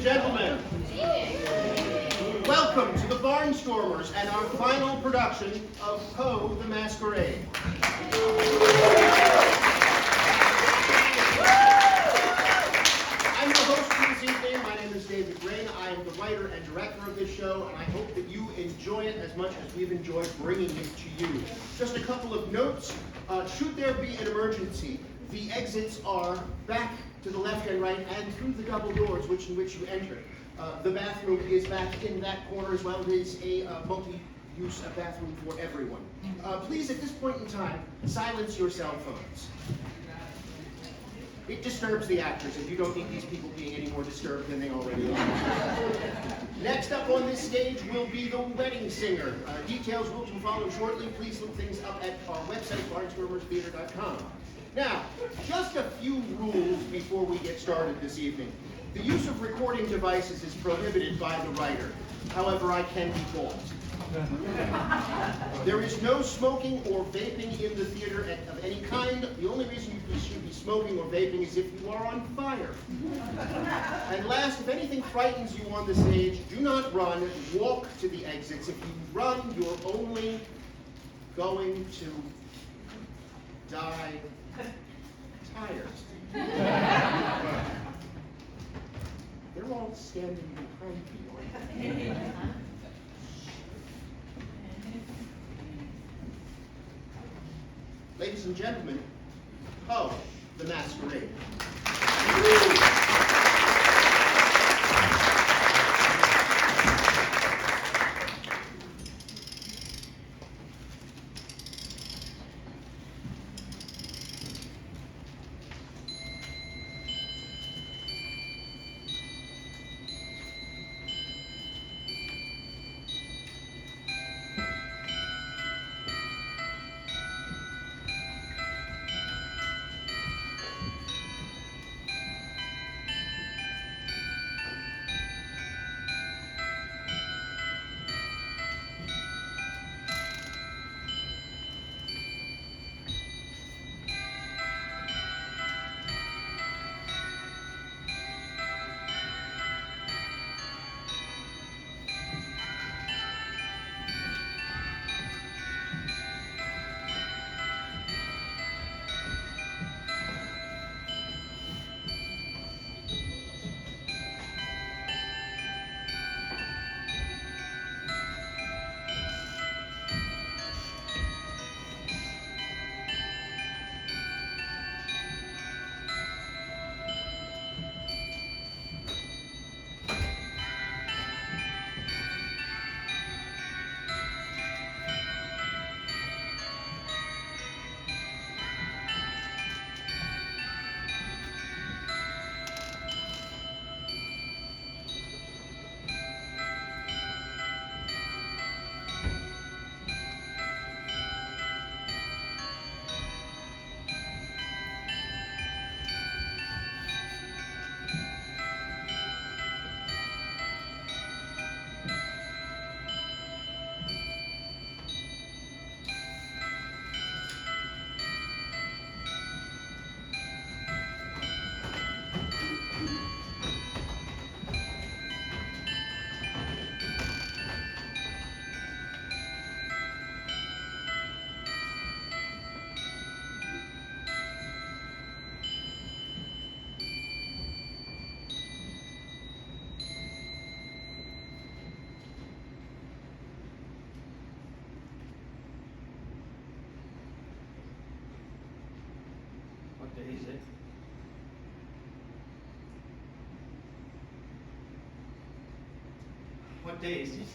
gentlemen, welcome to the Barnstormers and our final production of Poe the Masquerade. I'm your host for this evening. My name is Reyne. I am the writer and director of this show, and I hope that you enjoy it as much as we've enjoyed bringing it to you. Just a couple of notes. Should there be an emergency, the exits are back to the left and right and through the double doors in which you enter. The bathroom is back in that corner as well. It is a multi-use bathroom for everyone. Please, at this point in time, silence your cell phones. It disturbs the actors, and you don't need these people being any more disturbed than they already are. Next up on this stage will be the wedding singer. Details will follow shortly. Please look things up at our website, barnstormerstheater.com. Now, just a few rules before we get started this evening. The use of recording devices is prohibited by the writer. However, I can be bought. There is no smoking or vaping in the theater of any kind. The only reason you should be smoking or vaping is if you are on fire. And last, if anything frightens you on the stage, do not run, walk to the exits. If you run, you're only going to die tired. They're all standing behind you. Ladies and gentlemen, Poe the Masquerade. What day is it? What day is it?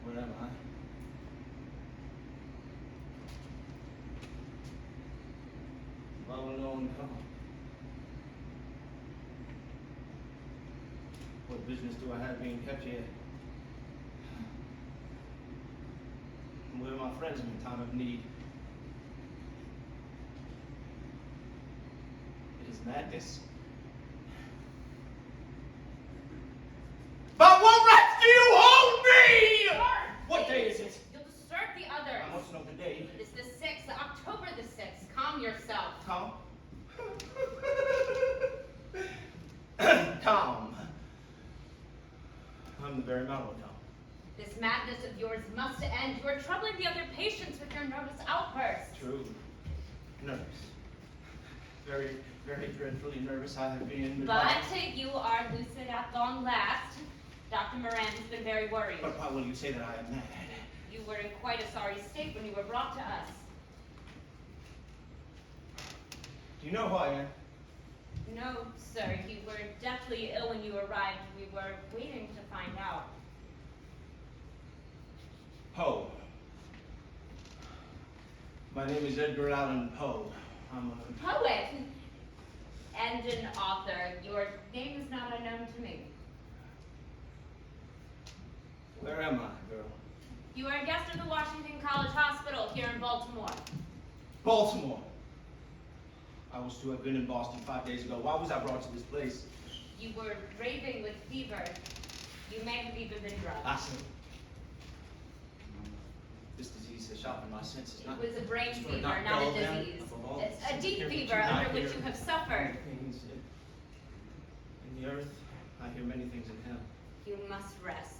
Where am I? All alone home. What business do I have being kept here? Where are my friends in time of need? It is madness. By what rights do you hold me? Sir, What day is it? you'll disturb the others. I must know the date. It's the 6th, October the 6th. Calm yourself. Calm. Calm. I'm the very mellow calm. This madness of yours must end. You are troubling the other patients with your nervous outbursts. True. Nervous. Very, very dreadfully nervous I have been. But you are lucid at long last. Dr. Moran has been very worried. But why will you say that I am mad? You were in quite a sorry state when you were brought to us. Do you know who I am? No, sir. You were deathly ill when you arrived. We were waiting to find out. Poe. My name is Edgar Allan Poe. I'm a Poet and an author. Your name is not unknown to me. Where am I, girl? You are a guest of the Washington College Hospital here in Baltimore. Baltimore. I was to have been in Boston 5 days ago. Why was I brought to this place? You were raving with fever. You may have even been drugged. I see. This disease has sharpened my senses. It was a brain It's fever, not not a dull them. disease. Above all, It's a it's deep here fever which you under not which hear. you have suffered. Things in the earth, I hear many things in hell. You must rest.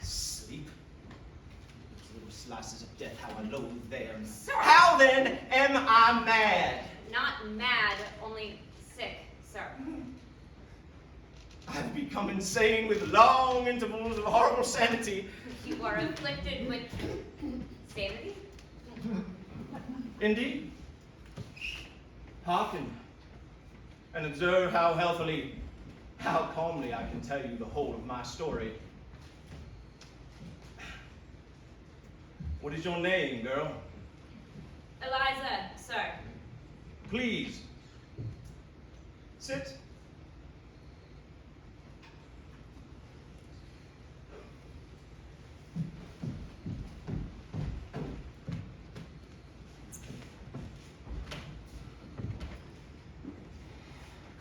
Sleep. Those little slices of death, how I loathe them. Sir! How then am I mad? Not mad, only sick, sir. I've become insane with long intervals of horrible sanity. You are afflicted with sanity? Indeed. Hearken and observe how healthily, how calmly I can tell you the whole of my story. What is your name, girl? Eliza, sir. Please. Sit.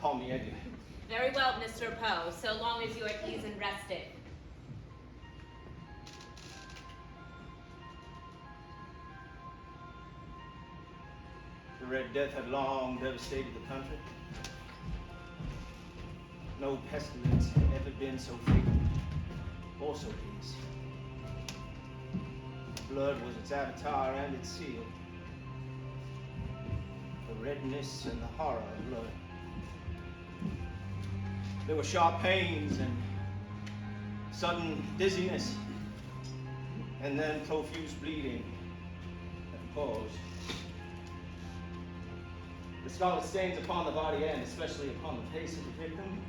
Call me Edgar. Very well, Mr. Poe, so long as you are at ease and rested. The Red Death had long devastated the country. No pestilence had ever been so fatal or so hideous. Blood was its avatar and its seal. The redness and the horror of blood. There were sharp pains and sudden dizziness, and then profuse bleeding at the pause. The scarlet stains upon the body and especially upon the face of the victim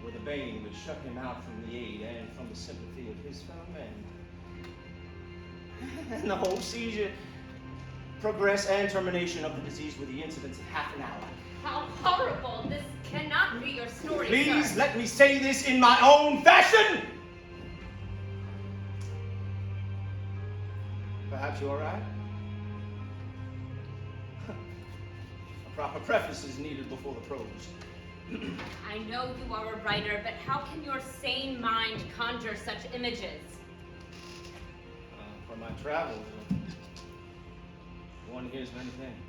were the bane which shut him out from the aid and from the sympathy of his fellow men. And the whole seizure, progress, and termination of the disease were the incidents of half an hour. How horrible! This cannot be your story, Please sir. let me say this in my own fashion! Perhaps you're right. A proper preface is needed before the prose. I know you are a writer, but how can your sane mind conjure such images? From my travels, one hears many things.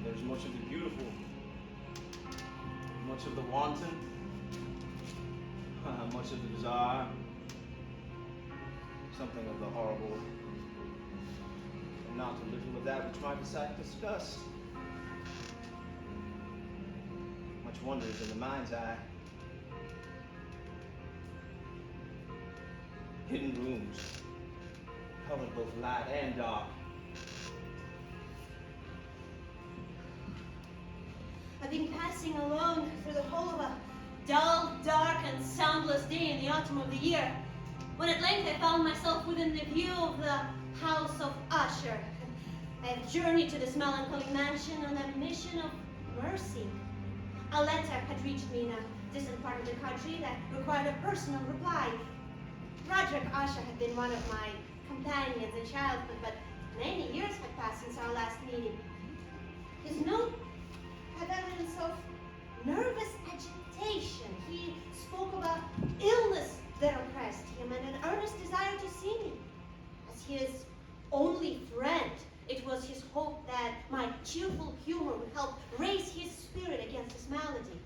There's much of the beautiful, much of the wanton, much of the bizarre, something of the horrible, and not a little of that which might excite disgust. Much wonders in the mind's eye. Hidden rooms, colored both light and dark. I've been passing alone through the whole of a dull, dark, and soundless day in the autumn of the year, when at length I found myself within the view of the House of Usher. I have journeyed to this melancholy mansion on a mission of mercy. A letter had reached me in a distant part of the country that required a personal reply. Roderick Usher had been one of my companions in childhood, but many years had passed since our last meeting. His note had evidence of nervous agitation. He spoke about his only friend. It was his hope that my cheerful humor would help raise his spirit against his malady.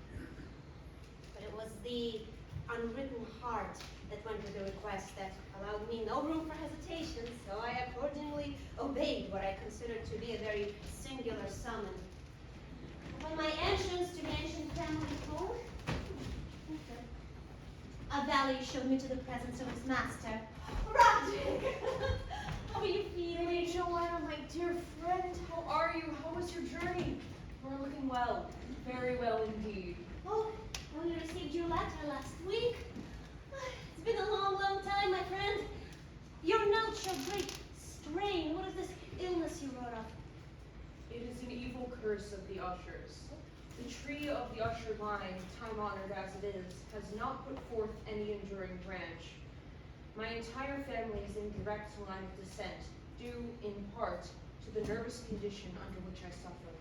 But it was the unwritten heart that went with the request that allowed me no room for hesitation, so I accordingly obeyed what I considered to be a very singular summon. Upon my entrance to the ancient family home, a valet showed me to the presence of his master. Roderick! How are you feeling? Joanna, my dear friend, how are you? How was your journey? We're looking well. Very well indeed. Oh, I only received your letter last week. It's been a long, long time, my friend. Your note showed great strain. What is this illness you wrote of? It is an evil curse of the Ushers. The tree of the Usher line, time-honored as it is, has not put forth any enduring branch. My entire family is in direct line of descent, due in part to the nervous condition under which I suffer.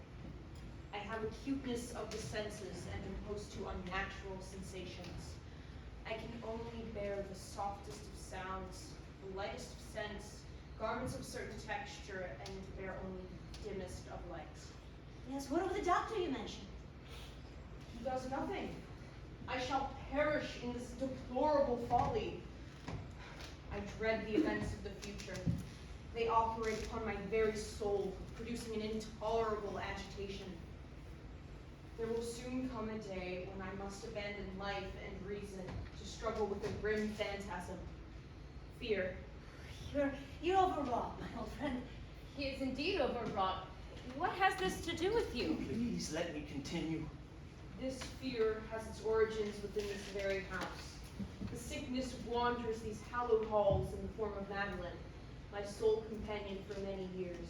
I have acuteness of the senses and am opposed to unnatural sensations. I can only bear the softest of sounds, the lightest of scents, garments of certain texture, and bear only the dimmest of lights. Yes, what of the doctor you mentioned? He does nothing. I shall perish in this deplorable folly. I dread the events of the future. They operate upon my very soul, producing an intolerable agitation. There will soon come a day when I must abandon life and reason to struggle with a grim phantasm. Fear. You're overwrought, my old friend. He is indeed overwrought. What has this to do with you? Please let me continue. This fear has its origins within this very house. The sickness wanders these hallowed halls in the form of Madeline, my sole companion for many years.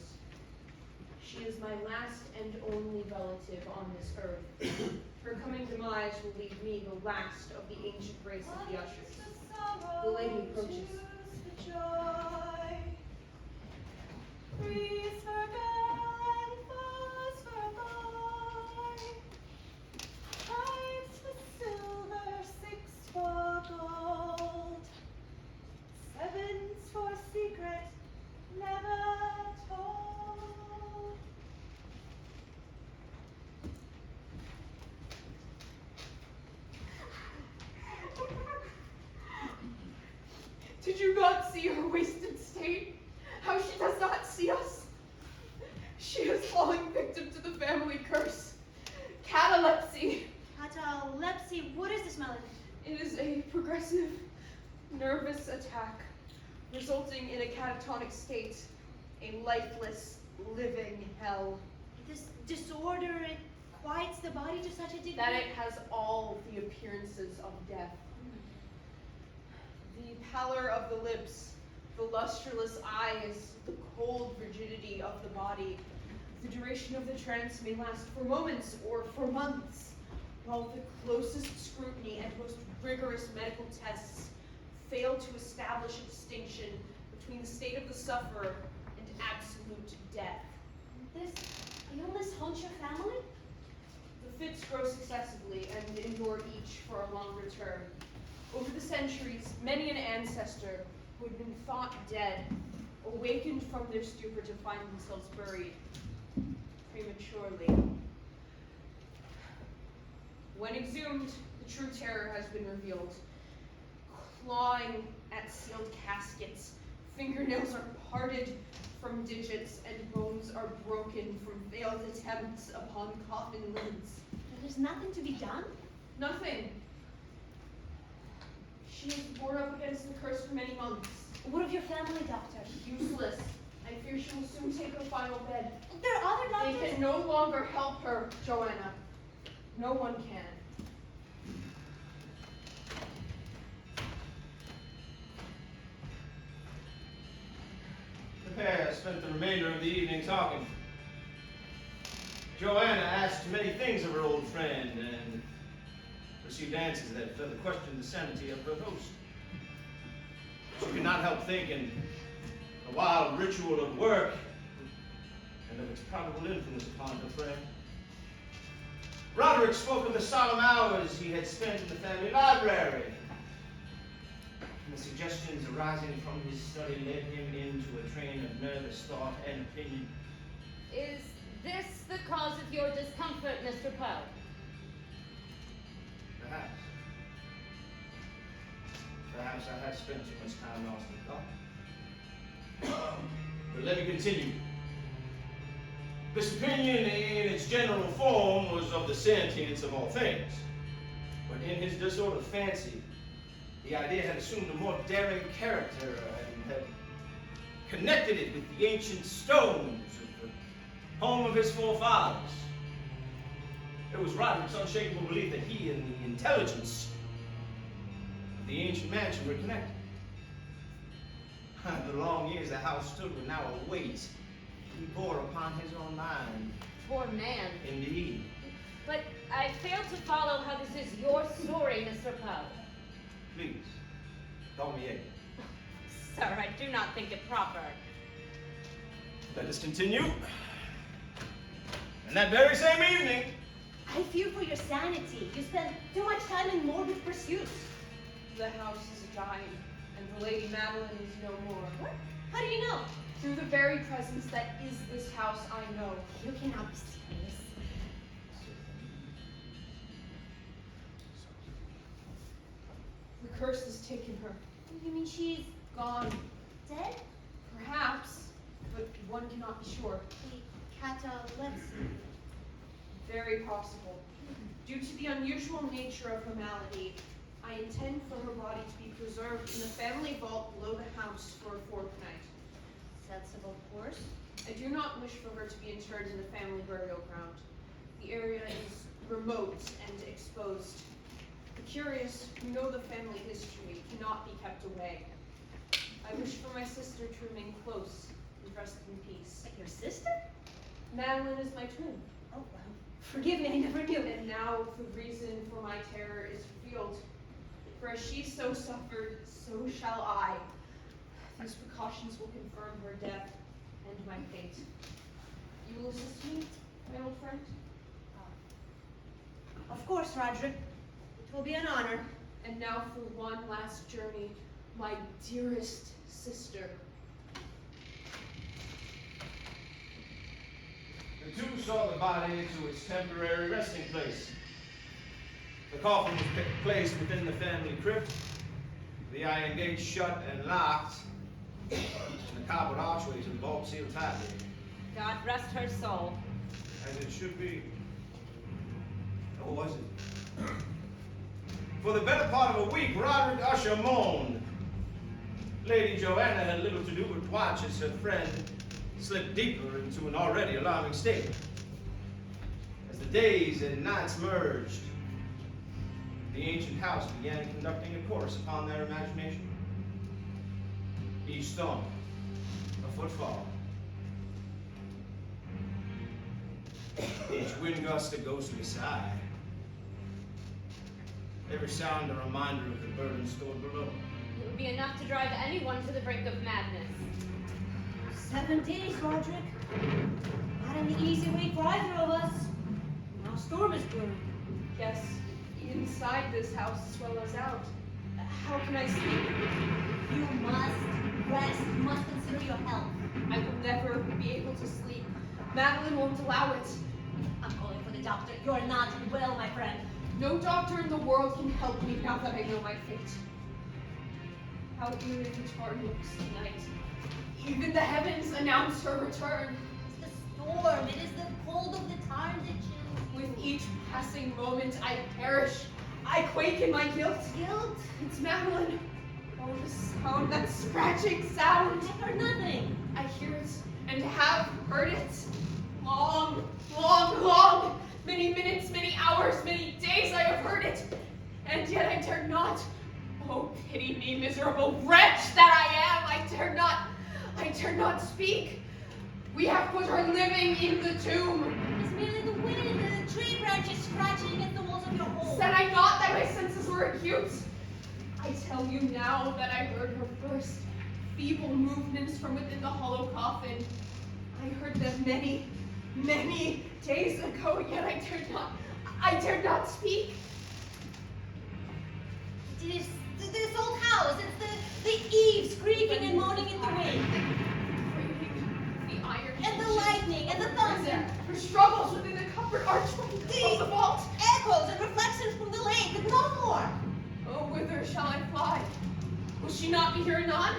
She is my last and only relative on this earth. Her coming demise will leave me the last of the ancient race of the Ushers. The lady approaches. Did you not see her wasted state? How she does not see us? She is falling victim to the family curse. Catalepsy. Catalepsy? What is this malady? It is a progressive nervous attack, resulting in a catatonic state, a lifeless, living hell. This disorder, it quiets the body to such a degree That it has all the appearances of death. The pallor of the lips, the lustreless eyes, the cold rigidity of the body. The duration of the trance may last for moments or for months, while the closest scrutiny and most rigorous medical tests fail to establish a distinction between the state of the sufferer and absolute death. This illness haunts your family? The fits grow successively and endure each for a longer term. Over the centuries, many an ancestor who had been thought dead awakened from their stupor to find themselves buried prematurely. When exhumed, the true terror has been revealed. Clawing at sealed caskets, fingernails are parted from digits and bones are broken from failed attempts upon coffin lids. There's nothing to be done? Nothing. She has borne up against the curse for many months. What of your family, doctor? Useless. I fear she will soon take her final bed. There are other They doctors. can no longer help her, Joanna. No one can. The pair spent the remainder of the evening talking. Joanna asked many things of her old friend and received answers that further questioned the sanity of her host. She could not help thinking the wild ritual of work and of its probable influence upon her friend. Roderick spoke of the solemn hours he had spent in the family library. and the suggestions arising from his study led him into a train of nervous thought and opinion. Is this the cause of your discomfort, Mr. Poe? Perhaps. Perhaps I have spent too much time lost in thought. But let me continue. This opinion in its general form was of the sentience of all things. But in his disordered fancy, the idea had assumed a more daring character and had connected it with the ancient stones of the home of his forefathers. It was Roderick's unshakable belief that he and the intelligence of the ancient mansion were connected. The long years the house stood were now a weight he bore upon his own mind. Poor man. Indeed. But I fail to follow how this is your story, Mr. Poe. Please, call me Edgar. Sir, I do not think it proper. Let us continue. And that very same evening, I fear for your sanity. You spend too much time in morbid pursuits. The house is dying, and the Lady Madeline is no more. What? How do you know? Through the very presence that is this house, I know. You cannot be serious. The curse has taken her. You mean she's Gone. dead? Perhaps, but one cannot be sure. The catalepsy. Very possible. Due to the unusual nature of her malady, I intend for her body to be preserved in the family vault below the house for a fortnight. Sensible course. I do not wish for her to be interred in the family burial ground. The area is remote and exposed. The curious, who know the family history, cannot be kept away. I wish for my sister to remain close and rest in peace. Your sister? Madeline is my twin. Oh, well. Forgive me, I never knew. And now the reason for my terror is revealed. For as she so suffered, so shall I. These precautions will confirm her death and my fate. You will assist me, my old friend? Of course, Roderick. It will be an honor. And now for one last journey, my dearest sister. the two saw the body to its temporary resting place. The coffin was placed within the family crypt, the iron gates shut and locked, and the cobbled archways and vault sealed tightly. God rest her soul. As it should be. Or was it? For the better part of a week, Roderick Usher moaned. Lady Joanna had little to do but watch as her friend slipped deeper into an already alarming state. As the days and nights merged, the ancient house began conducting a course upon their imagination. Each thump, a footfall. Each wind gust a ghostly sigh. Every sound a reminder of the burden stored below. It would be enough to drive anyone to the brink of madness. 7 days, Roderick. Not an easy wait for either of us. Now storm is brewing. Yes, inside this house as well as out. How can I sleep? You must rest. You must consider your health. I will never be able to sleep. Madeline won't allow it. I'm calling for the doctor. You're not well, my friend. No doctor in the world can help me now that I know my fate. How eerie the tarn looks tonight. Even the heavens announce her return. It's the storm. It is the cold of the time that chills. With each passing moment, I perish. I quake in my guilt. Guilt? It's Madeline. Oh, the sound, that scratching sound. I heard nothing. I hear it and have heard it. Long, long, long. Many minutes, many hours, many days I have heard it. And yet I dare not. Oh, pity me, miserable wretch that I am. I dare not speak. We have put her living in the tomb. It's merely the wind and the tree branches scratching against the walls of your hole. Said I not that my senses were acute? I tell you now that I heard her first feeble movements from within the hollow coffin. I heard them many, many days ago, yet I dared not speak. It is this old house. It's The eaves creaking and moaning in the wind. The iron And the lightning and the thunder. Her struggles within the cupboard archway of the vault. Echoes and reflections from the lake, and no more. Oh, whither shall I fly? Will she not be here anon?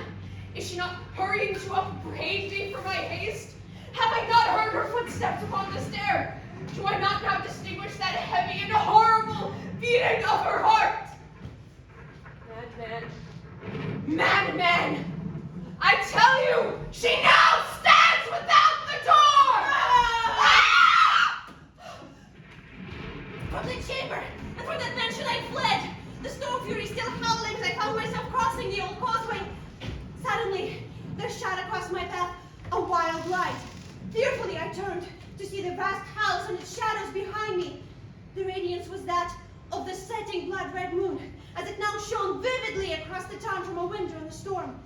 Is she not hurrying to upbraid me for my haste? Have I not heard her footsteps upon the stair? Do I not now distinguish that heavy and horrible beating of her heart? Madman. Madman! I tell you, she now stands without the door! Ah! From the chamber and from that mansion I fled. The snow fury still howling as I found myself crossing the old causeway. Suddenly, there shot across my path a wild light. Fearfully I turned to see the vast house and its shadows behind me. The radiance was that of the setting blood-red moon, as it now shone vividly across the town from a window in the storm.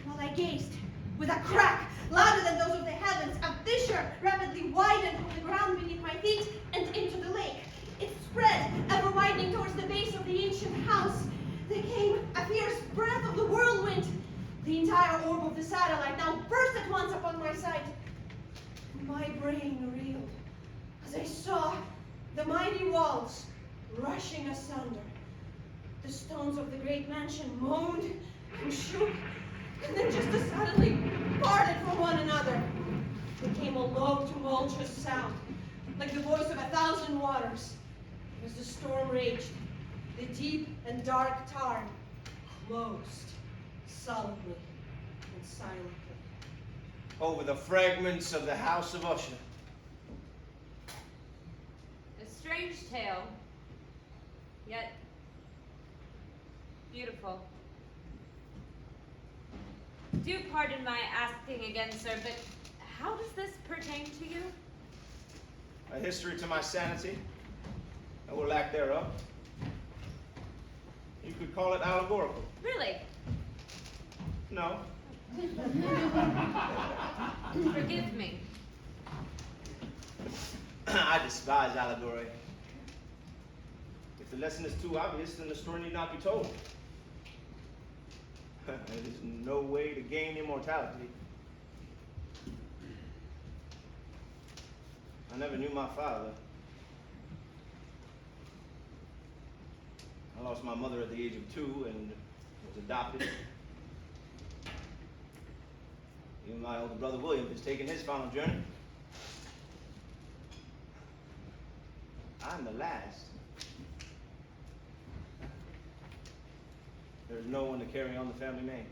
While I gazed, with a crack louder than those of the heavens, a fissure rapidly widened from the ground beneath my feet and into the lake. It spread, ever widening towards the base of the ancient house. There came a fierce breath of the whirlwind. The entire orb of the satellite now burst at once upon my sight. My brain reeled as I saw the mighty walls rushing asunder. The stones of the great mansion moaned and shook, and then just as suddenly parted from one another. There came a low, tumultuous sound, like the voice of 1,000 waters. As the storm raged, the deep and dark tarn closed solemnly and silently. Over the fragments of the House of Usher. A strange tale, yet beautiful. Do pardon my asking again, sir, but how does this pertain to you? A history to my sanity, or lack thereof. You could call it allegorical. Really? No. Forgive me. I despise allegory. If the lesson is too obvious, then the story need not be told. It is no way to gain immortality. I never knew my father. I lost my mother at the age of 2 and was adopted. Even my older brother William has taken his final journey. I'm the last. There's no one to carry on the family name.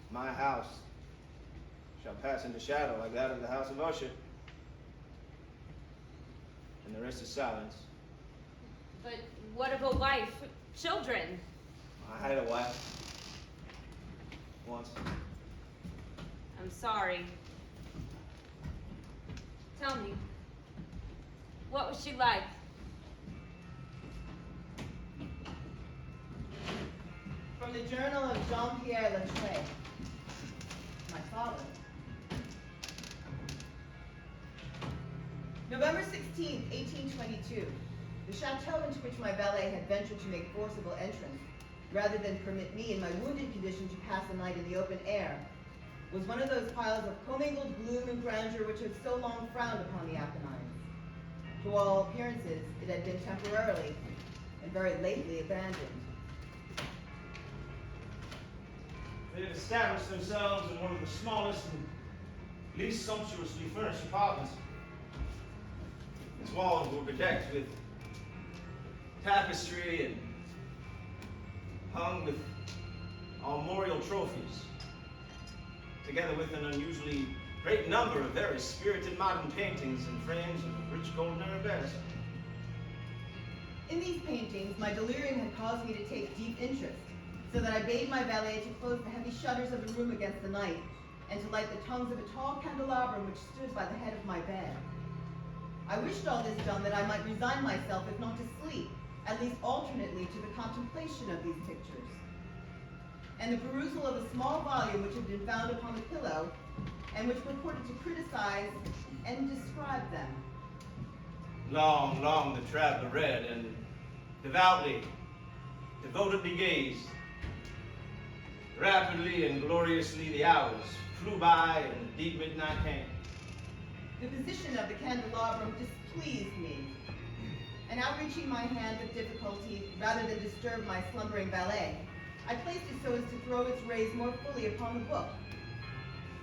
My house shall pass into shadow like that of the House of Usher. And the rest is silence. But what of a wife, children? I had a wife. Once. I'm sorry. Tell me, what was she like? From the journal of Jean-Pierre Latreille, my father. November 16, 1822. The chateau into which my valet had ventured to make forcible entrance, rather than permit me in my wounded condition to pass the night in the open air, was one of those piles of commingled gloom and grandeur which had so long frowned upon the Apennines. To all appearances, it had been temporarily and very lately abandoned. They had established themselves in one of the smallest and least sumptuously furnished apartments. Its walls were bedecked with tapestry and hung with armorial trophies, together with an unusually great number of very spirited modern paintings in frames of rich golden arabesque. In these paintings, my delirium had caused me to take deep interest, so that I bade my valet to close the heavy shutters of the room against the night, and to light the tongues of a tall candelabrum which stood by the head of my bed. I wished all this done that I might resign myself, if not to sleep, at least alternately to the contemplation of these pictures, and the perusal of a small volume which had been found upon the pillow, and which purported to criticize and describe them. Long, long the traveler read, and devoutly devotedly gazed. Rapidly and gloriously the hours flew by and the deep midnight came. The position of the candelabrum displeased me, and outreaching my hand with difficulty, rather than disturb my slumbering valet, I placed it so as to throw its rays more fully upon the book.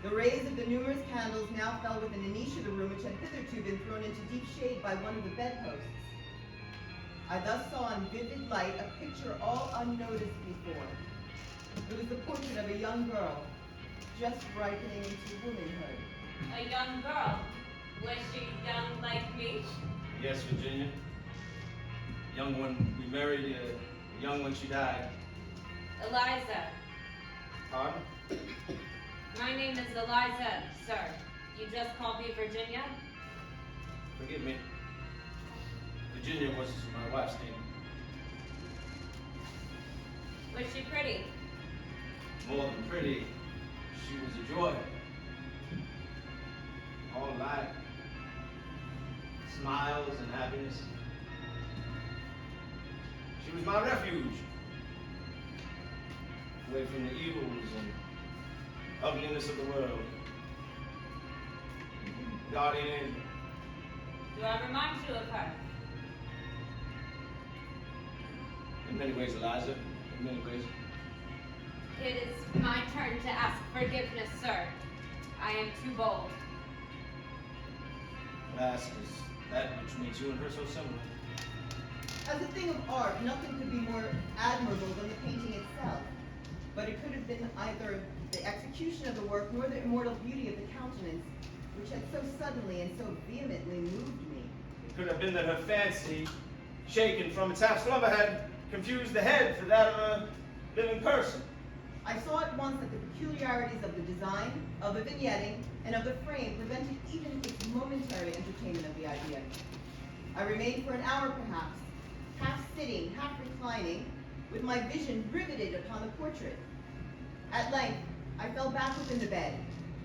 The rays of the numerous candles now fell within a niche of the room which had hitherto been thrown into deep shade by one of the bedposts. I thus saw in vivid light a picture all unnoticed before. It was the portrait of a young girl, just ripening into womanhood. A young girl. Was she young like me? Yes, Virginia. Young one we married, young when she died. Eliza. Pardon? My name is Eliza, sir. You just called me Virginia? Forgive me. Virginia was my wife's name. Was she pretty? More than pretty, she was a joy. All light, smiles and happiness. She was my refuge, away from the evils and ugliness of the world. Guardian angel. Do I remind you of her? In many ways, Eliza, in many ways. It is my turn to ask forgiveness, sir. I am too bold. Ask is that which makes you and her so similar. As a thing of art, nothing could be more admirable than the painting itself. But it could have been either the execution of the work nor the immortal beauty of the countenance, which had so suddenly and so vehemently moved me. It could have been that her fancy, shaken from its half slumber, had confused the head for that of a living person. I saw at once that the peculiarities of the design, of the vignetting, and of the frame prevented even its momentary entertainment of the idea. I remained for an hour perhaps, half sitting, half reclining, with my vision riveted upon the portrait. At length, I fell back within the bed.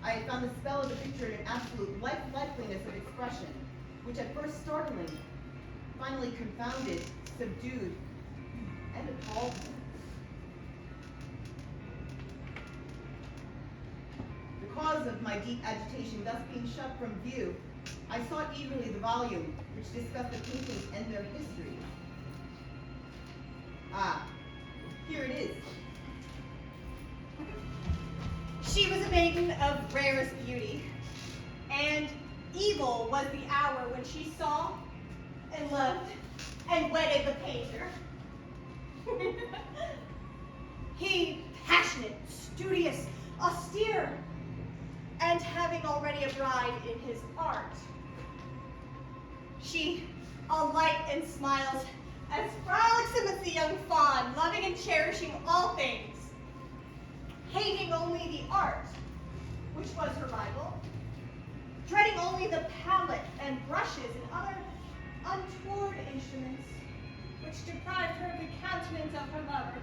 I had found the spell of the picture in an absolute lifelessness of expression, which at first startling, finally confounded, subdued, and appalled me. The cause of my deep agitation thus being shut from view, I sought eagerly the volume which discussed the paintings and their histories. Ah, here it is. She was a maiden of rarest beauty, and evil was the hour when she saw and loved and wedded the painter. He, passionate, studious, austere, and having already a bride in his art. She, all light and smiles, as frolicsome as the young fawn, loving and cherishing all things, hating only the art, which was her rival, dreading only the palette and brushes and other untoward instruments, which deprived her of the countenance of her lover.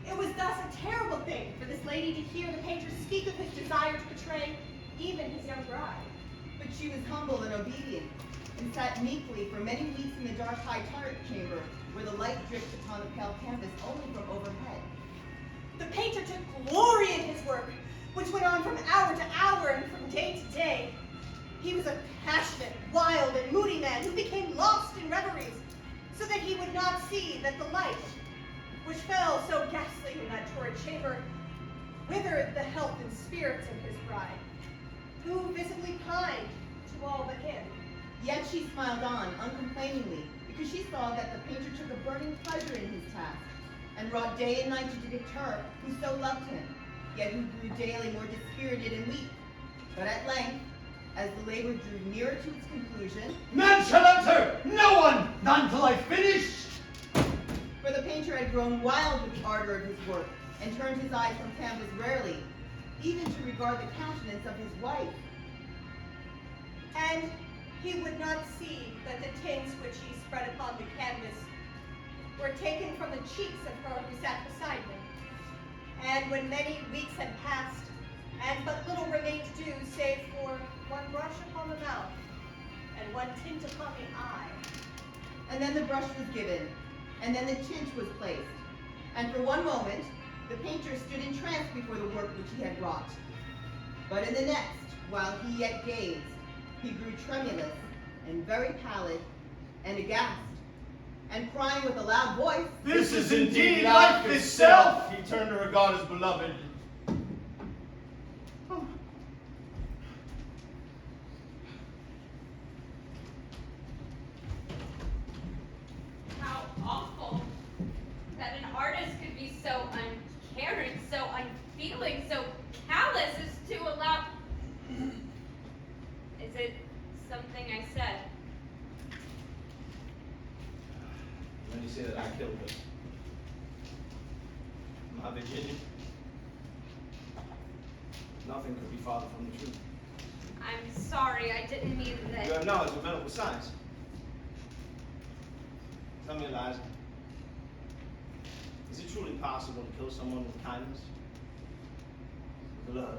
It was thus a terrible thing for this lady to hear the painter speak of his desire to betray even his young bride. But she was humble and obedient, and sat meekly for many weeks in the dark high turret chamber, where the light dripped upon the pale canvas only from overhead. The painter took glory in his work, which went on from hour to hour and from day to day. He was a passionate, wild, and moody man who became lost in reveries, so that he would not see that the light, which fell so ghastly in that torrid chamber, withered the health and spirits of his bride, who visibly pined to all but him. Yet she smiled on, uncomplainingly, because she saw that the painter took a burning pleasure in his task, and wrought day and night to depict her who so loved him, yet who grew daily more dispirited and weak. But at length, as the labor drew nearer to its conclusion, "None shall enter! No one! None till I finish!" for the painter had grown wild with the ardor of his work, and turned his eyes from canvas rarely, even to regard the countenance of his wife. And he would not see that the tints which he spread upon the canvas were taken from the cheeks of her who sat beside him. And when many weeks had passed, and but little remained to do save for one brush upon the mouth, and one tint upon the eye, And then the brush was given, and then the tint was placed. And for one moment, the painter stood entranced before the work which he had wrought. But in the next, while he yet gazed, he grew tremulous and very pallid and aghast, and crying with a loud voice, This is indeed life itself! He turned to regard his beloved. How awful that an artist could be so uncaring, so unfeeling, so callous as to allow... Is it something I said? When you say that I killed her, my Virginia, nothing could be farther from the truth. I'm sorry, I didn't mean that. You have knowledge of medical science. Tell me, Eliza, is it truly possible to kill someone with kindness? With love?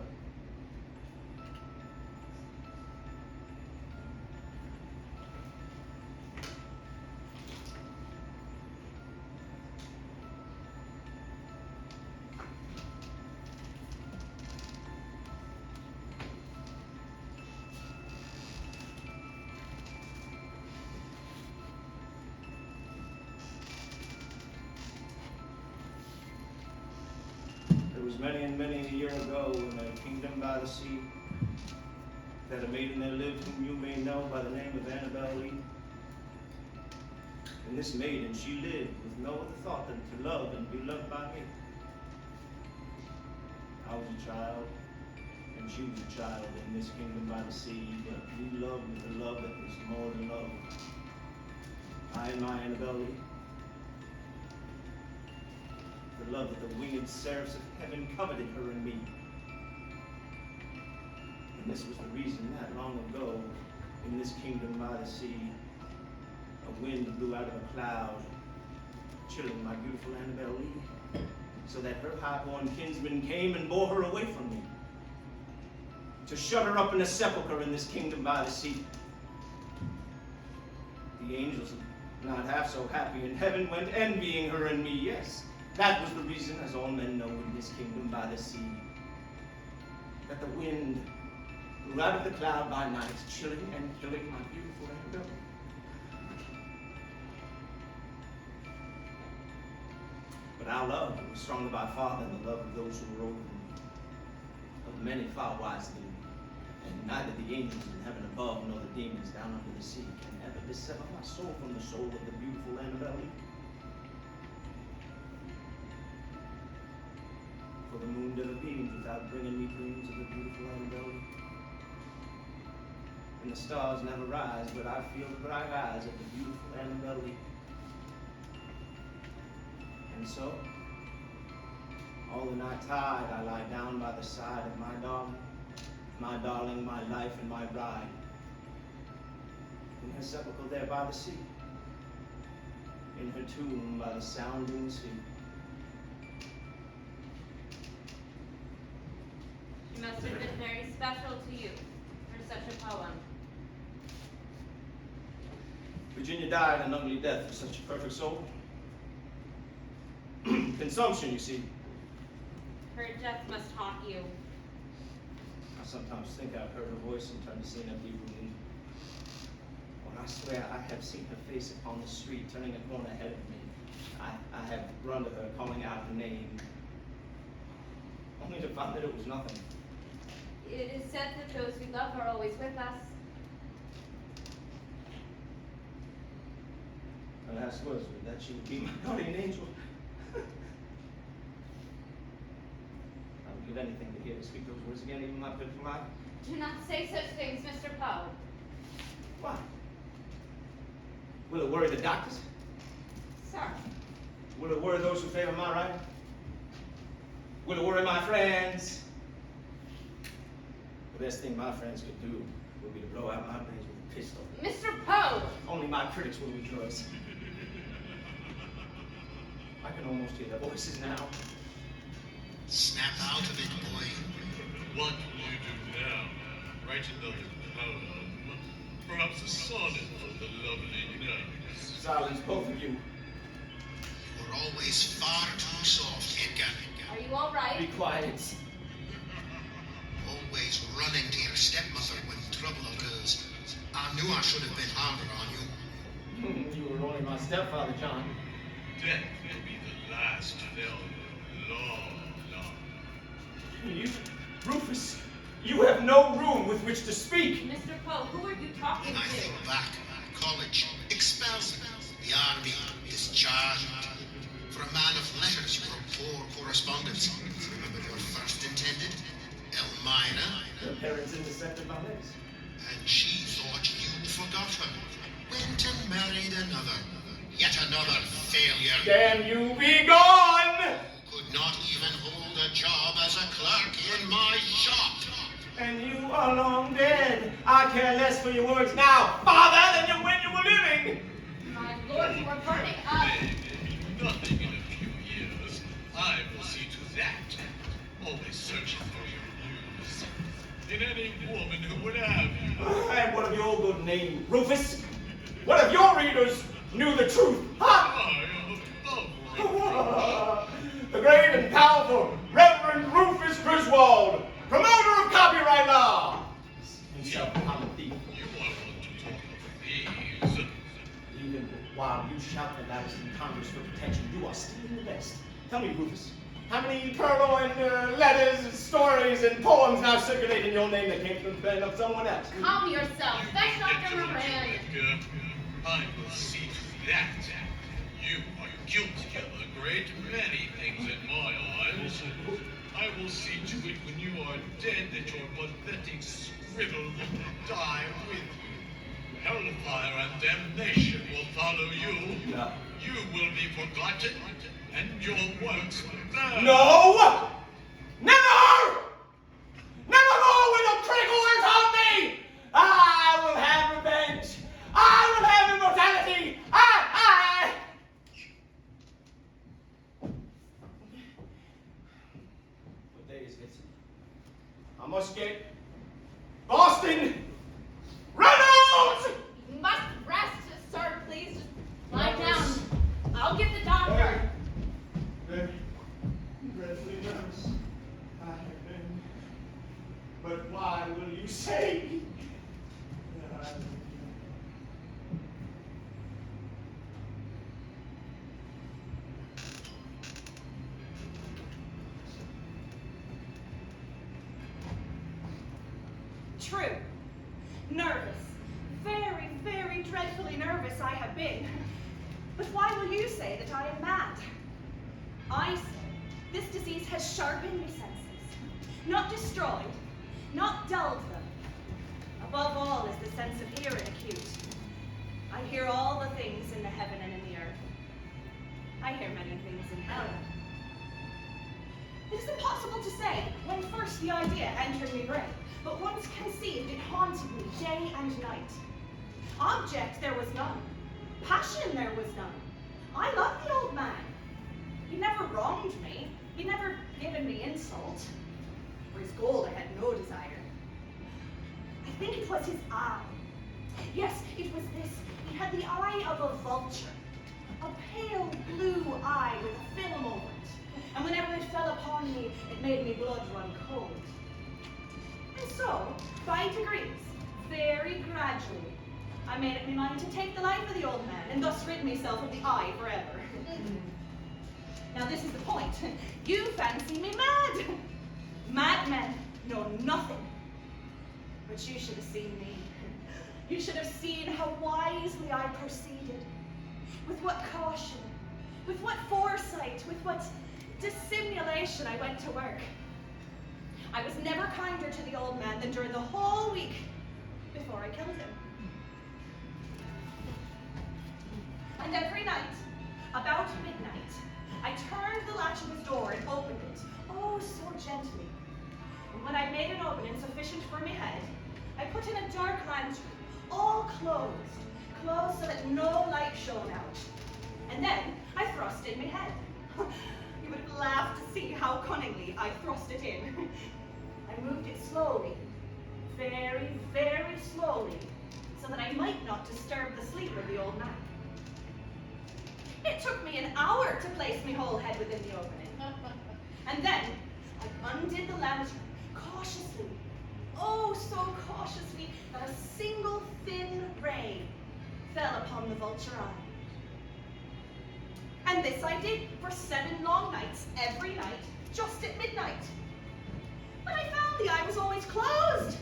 It was many and many a year ago in a kingdom by the sea that a maiden there lived whom you may know by the name of Annabel Lee. And this maiden, she lived with no other thought than to love and be loved by me. I was a child, and she was a child in this kingdom by the sea, but we loved with a love that was more than love. I and my Annabel Lee. The love that the winged seraphs of heaven coveted her and me. And this was the reason that long ago, in this kingdom by the sea, a wind blew out of a cloud, chilling my beautiful Annabel Lee, so that her high-born kinsman came and bore her away from me, to shut her up in a sepulchre in this kingdom by the sea. The angels, not half so happy in heaven, went envying her and me, yes. That was the reason, as all men know in this kingdom by the sea, that the wind blew out of the cloud by night, chilling and killing my beautiful Annabel. But our love was stronger by far than the love of those who were over me, of many far wiser than me. And neither the angels in heaven above nor the demons down under the sea can ever dissever my soul from the soul of the beautiful Annabel. For the moon never beams without bringing me dreams of the beautiful Annabel. And the stars never rise, but I feel the bright eyes of the beautiful Annabel. And so, all the night tide, I lie down by the side of my darling, my life and my bride, in her sepulchre there by the sea, in her tomb by the sounding sea. She must have been very special to you for such a poem. Virginia died an ugly death for such a perfect soul. Consumption, you see. Her death must haunt you. I sometimes think I've heard her voice and turned to see an empty room. When I swear I have seen her face upon the street, turning a corner ahead of me. I have run to her, calling out her name, only to find that it was nothing. It is said that those we love are always with us. Her last words were that she would be my guardian angel. I would give anything to hear her speak those words again, even my pitiful life. Do not say such things, Mr. Poe. Why? Will it worry the doctors? Sir. Will it worry those who favor my right? Will it worry my friends? The best thing my friends could do would be to blow out my brains with a pistol. Mr. Poe! Only my critics will rejoice. I can almost hear their voices now. Snap out of it, boy. What will you do now? Write another poem. Perhaps a sonnet for the lovely Countess. Silence, both of you. always far too soft, Edgar. Are you all right? Be quiet. Always running to your stepmother when trouble occurs. I knew I should have been harder on you. You were only my stepfather, John. Death will be the last failure. Long. You, Rufus, you have no room with which to speak. Mr. Poe, who are you talking When I think to? back, college, expelled, the army, discharged. For a man of letters, you were a poor correspondent. Remember your first intended, Elmina? Her parents intercepted my legs. And she thought you'd forgot her. Went and married another. Yet another failure. Damn you, be gone! Could not even hold a job as a clerk in my shop. And you are long dead. I care less for your words now, father, than you when you were living. My lord, you are burning up. Nothing in a few years. I will see to that. Always searching for your news. In any woman who would have you. And what of your good name, Rufus? What if your readers knew the truth? Ha! I am above The great and powerful Reverend Rufus Griswold, promoter of copyright law. Himself a common thief. You are one to talk of thieves. Even while you shout the loudest in Congress for protection, you are still in the best. Tell me, Rufus, how many purloined letters, stories, and poems now circulate in your name that came from the pen of someone else? Calm yourself. That's Dr. Moran. Edgar, I will see to that. You are guilty of a great many things in my eyes. I will see to it when you are dead that your pathetic scribble will die with you. Hellfire and damnation will follow you. No. You will be forgotten, and your works burned. No! Never! Never more will your critical words haunt me! I will have revenge! I will have immortality! I! What day is it? I must get Boston! Reynolds! You must rest, sir. Please just lie down. I'll get the doctor. Very dreadfully nervous. I have been. But why will you say that I will be? True. Nervous. Very, very dreadfully nervous I have been. But why will you say that I am mad? I say this disease has sharpened my senses. Not destroyed, not dulled them. Above all is the sense of hearing acute. I hear all the things in the heaven and in the earth. I hear many things in hell. It is impossible to say when first the idea entered my brain, but once conceived, it haunted me day and night. Object there was none. Passion there was none. I loved the old man. He never wronged me. He never given me insult. For his gold I had no desire. I think it was his eye. Yes, it was this. He had the eye of a vulture. A pale blue eye with a film over it. And whenever it fell upon me, it made me blood run cold. And so, by degrees, very gradually, I made up my mind to take the life of the old man, and thus rid myself of the eye forever. Now this is the point. You fancy me mad. Madmen know nothing. But you should have seen me. You should have seen how wisely I proceeded. With what caution, with what foresight, with what dissimulation I went to work. I was never kinder to the old man than during the whole week before I killed him. And every night, about midnight, I turned the latch of his door and opened it, oh so gently. And when I made an opening sufficient for my head, I put in a dark lantern, all closed so that no light shone out. And then I thrust in my head. You would have laughed to see how cunningly I thrust it in. I moved it slowly, very, very slowly, so that I might not disturb the sleep of the old man. It took me an hour to place me whole head within the opening. And then I undid the lantern cautiously, oh so cautiously, that a single thin ray fell upon the vulture eye. And this I did for 7 long nights, every night, just at midnight. But I found the eye was always closed,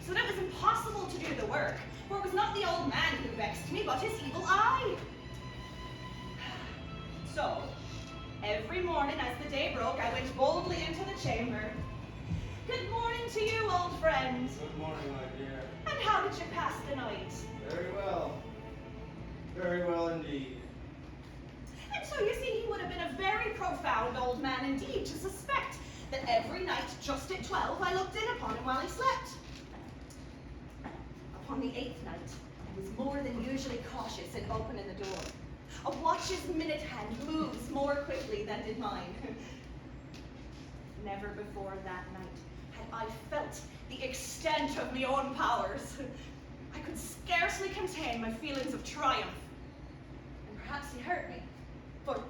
so that it was impossible to do the work, for it was not the old man who vexed me, but his evil eye. So, every morning as the day broke, I went boldly into the chamber. Good morning to you, old friend. Good morning, my dear. And how did you pass the night? Very well. Very well indeed. And so you see, he would have been a very profound old man indeed to suspect that every night, just at 12, I looked in upon him while he slept. Upon the 8th night, I was more than usually cautious in opening the door. A watch's minute hand moves more quickly than did mine. Never before that night had I felt the extent of my own powers. I could scarcely contain my feelings of triumph. And perhaps he hurt me, for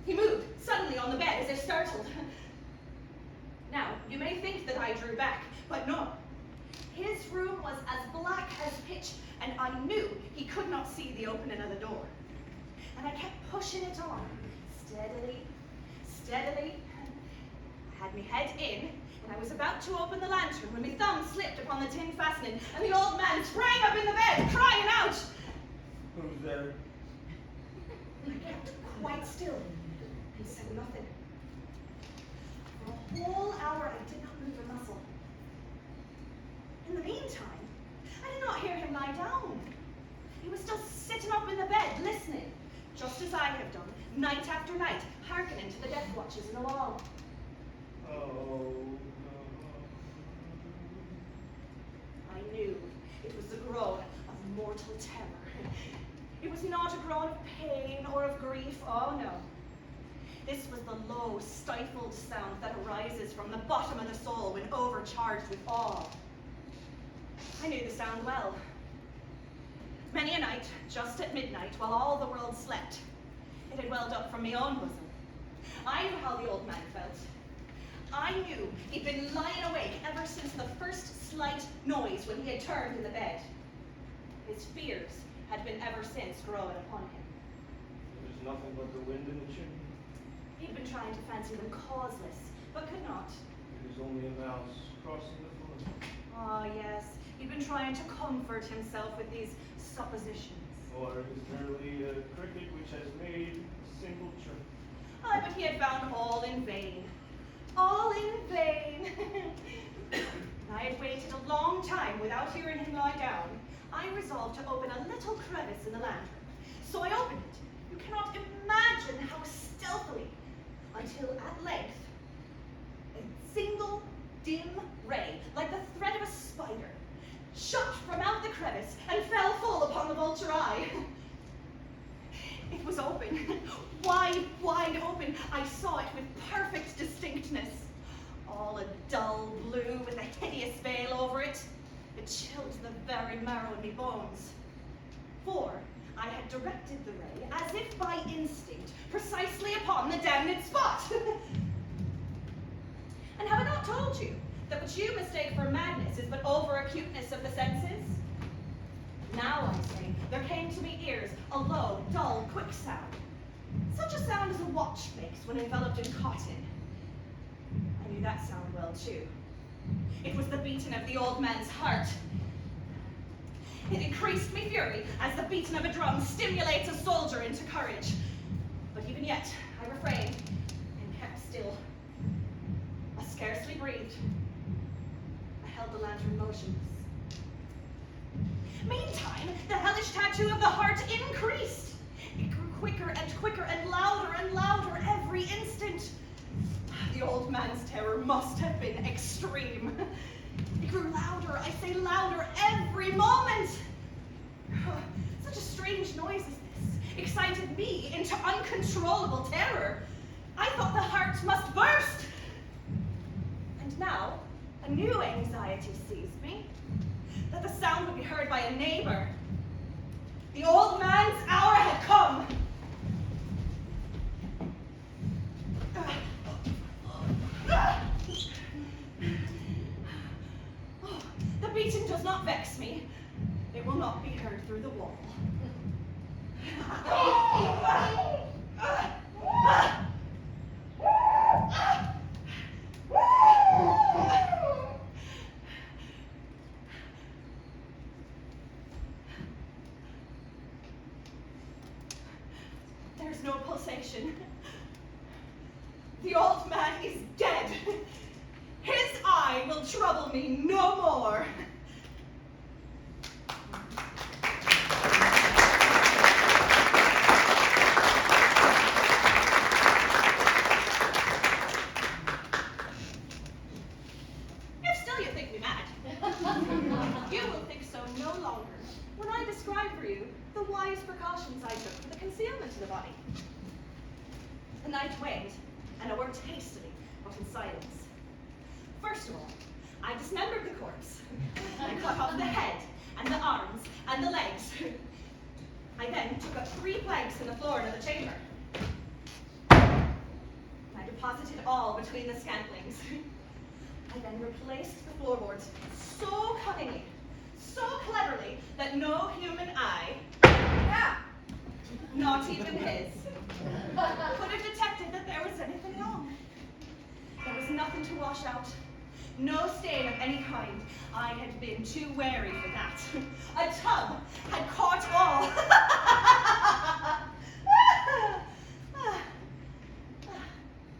he moved suddenly on the bed as if startled. Now, you may think that I drew back, but no. His room was as black as pitch, and I knew he could not see the opening of the door. And I kept pushing it on, steadily, steadily. I had my head in, and I was about to open the lantern when my thumb slipped upon the tin fastening, and the old man sprang up in the bed, crying out. Who's there? I kept quite still and said nothing. For a whole hour I did not move a muscle. In the meantime, I did not hear him lie down. He was still sitting up in the bed, listening, just as I have done, night after night, hearkening to the death watches in the wall. Oh, I knew it was the groan of mortal terror. It was not a groan of pain or of grief, oh no. This was the low, stifled sound that arises from the bottom of the soul when overcharged with awe. I knew the sound well. Many a night, just at midnight, while all the world slept, it had welled up from my own bosom. I knew how the old man felt. I knew he'd been lying awake ever since the first slight noise when he had turned in the bed. His fears had been ever since growing upon him. there's nothing but the wind in the chimney. He'd been trying to fancy them causeless, but could not. It is only a mouse crossing the floor. Ah, yes. He'd been trying to comfort himself with these suppositions. Or it is merely a cricket which has made a single chirp. Ah, but he had found all in vain. All in vain. I had waited a long time without hearing him lie down. I resolved to open a little crevice in the lantern. So I opened it. You cannot imagine how stealthily, until at length, a single dim ray, like the thread of a spider, shot from out the crevice and fell full upon the vulture eye. It was open, wide, wide open. I saw it with perfect distinctness. All a dull blue with a hideous veil over it. It chilled the very marrow in me bones. For I had directed the ray, as if by instinct, precisely upon the damned spot. And have I not told you that what you mistake for madness is but over-acuteness of the senses? Now, I say, there came to me ears a low, dull, quick sound. Such a sound as a watch makes when enveloped in cotton. I knew that sound well, too. It was the beating of the old man's heart. It increased me fury as the beating of a drum stimulates a soldier into courage. But even yet, I refrained and kept still. I scarcely breathed. I held the lantern motionless. Meantime, the hellish tattoo of the heart increased. It grew quicker and louder every instant. The old man's terror must have been extreme. It grew louder, I say louder, every moment. Such a strange noise as this excited me into uncontrollable terror. I thought the heart must burst. And now, a new anxiety seized me, that the sound would be heard by a neighbor. The old man's hour had come. There's no pulsation. The old man is dead. His eye will trouble me no more. If still you think me mad, you will think so no longer when I describe for you the wise precautions I took for the concealment of the body. The night waned, and I worked hastily, but in silence. First of all, I dismembered the corpse. I cut off the head, and the arms, and the legs. I then took up 3 planks in the floor of the chamber. I deposited all between the scantlings. I then replaced the floorboards so cunningly, so cleverly, that no human eye, not even his, could have detected that there was anything wrong. There was nothing to wash out, no stain of any kind. I had been too wary for that. A tub had caught all.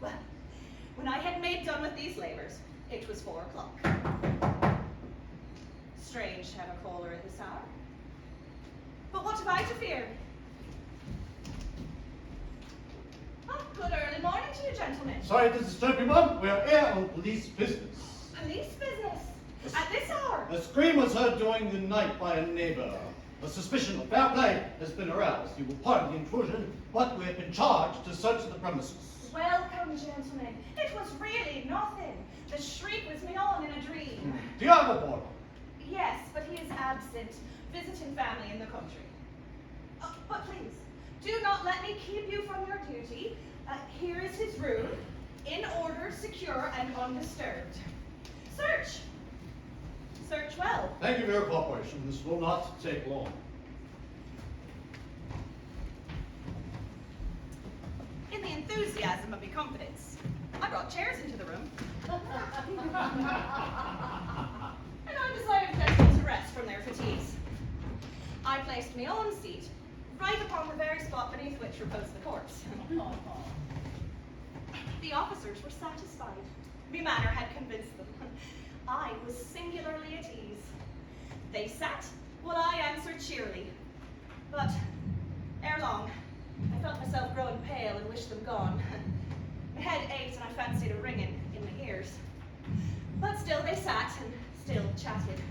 Well, when I had made done with these labors, it was 4 o'clock. Strange to have a caller at this hour. But what have I to fear? Good early morning to you, gentlemen. Sorry to disturb you, ma'am. We are here on police business. Police business? At this hour? A scream was heard during the night by a neighbor. A suspicion of foul play has been aroused. You will pardon the intrusion, but we have been charged to search the premises. Welcome, gentlemen. It was really nothing. The shriek was me on in a dream. Do you have a boarder? Yes, but he is absent, visiting family in the country. But please, do not let me keep you from your duty. Here is his room, in order, secure, and undisturbed. Search. Search well. Thank you for your cooperation. This will not take long. In the enthusiasm of my confidence, I brought chairs into the room. And I desired them to rest from their fatigues. I placed my own seat right upon the very spot beneath which reposed the corpse. The officers were satisfied. My manner had convinced them. I was singularly at ease. They sat while I answered cheerily. But ere long, I felt myself growing pale and wished them gone. My head ached and I fancied a ringing in my ears. But still they sat and still chatted.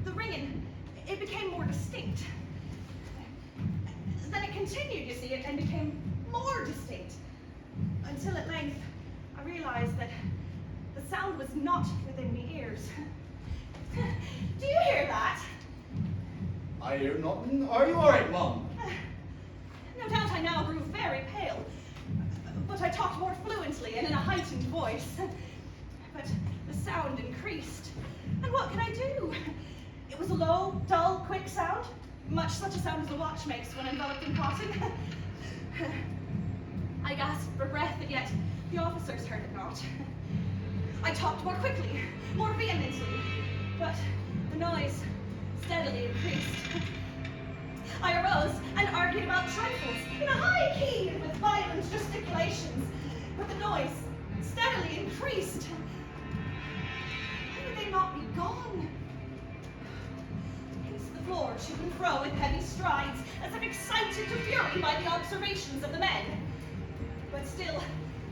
The ringing, it became more distinct. Then it continued, you see, and became more distinct. Until at length, I realized that the sound was not within my ears. Do you hear that? I hear nothing. Are you all right, Mum? No doubt I now grew very pale, but I talked more fluently and in a heightened voice. But the sound increased, and what could I do? It was a low, dull, quick sound, much such a sound as a watch makes when enveloped in cotton. I gasped for breath, and yet the officers heard it not. I talked more quickly, more vehemently, but the noise steadily increased. I arose and argued about trifles in a high key and with violent gesticulations, but the noise steadily increased. Why would they not be gone? I paced the floor to and fro with heavy strides, as if excited to fury by the observations of the men. But still,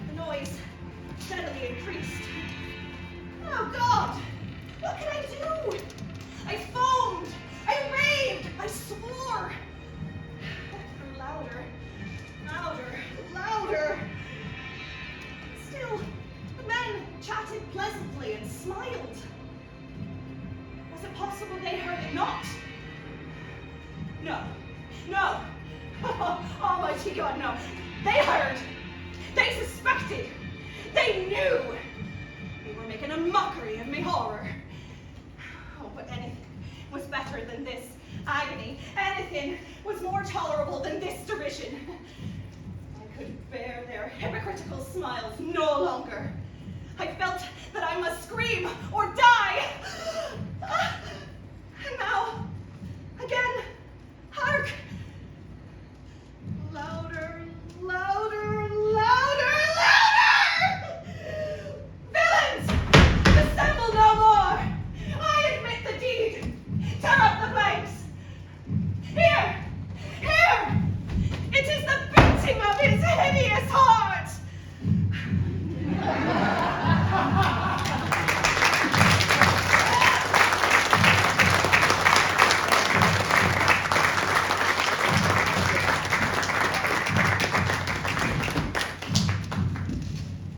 the noise steadily increased. Oh God! What can I do? I foamed! I raved! I swore! It grew louder, louder, louder. Still, the men chatted pleasantly and smiled. Was it possible they heard it not? No. No. Almighty God, no. They heard. They suspected. They knew. They were making a mockery of me horror. Oh, but any better than this agony. Anything was more tolerable than this derision. I could bear their hypocritical smiles no longer. I felt that I must scream or die.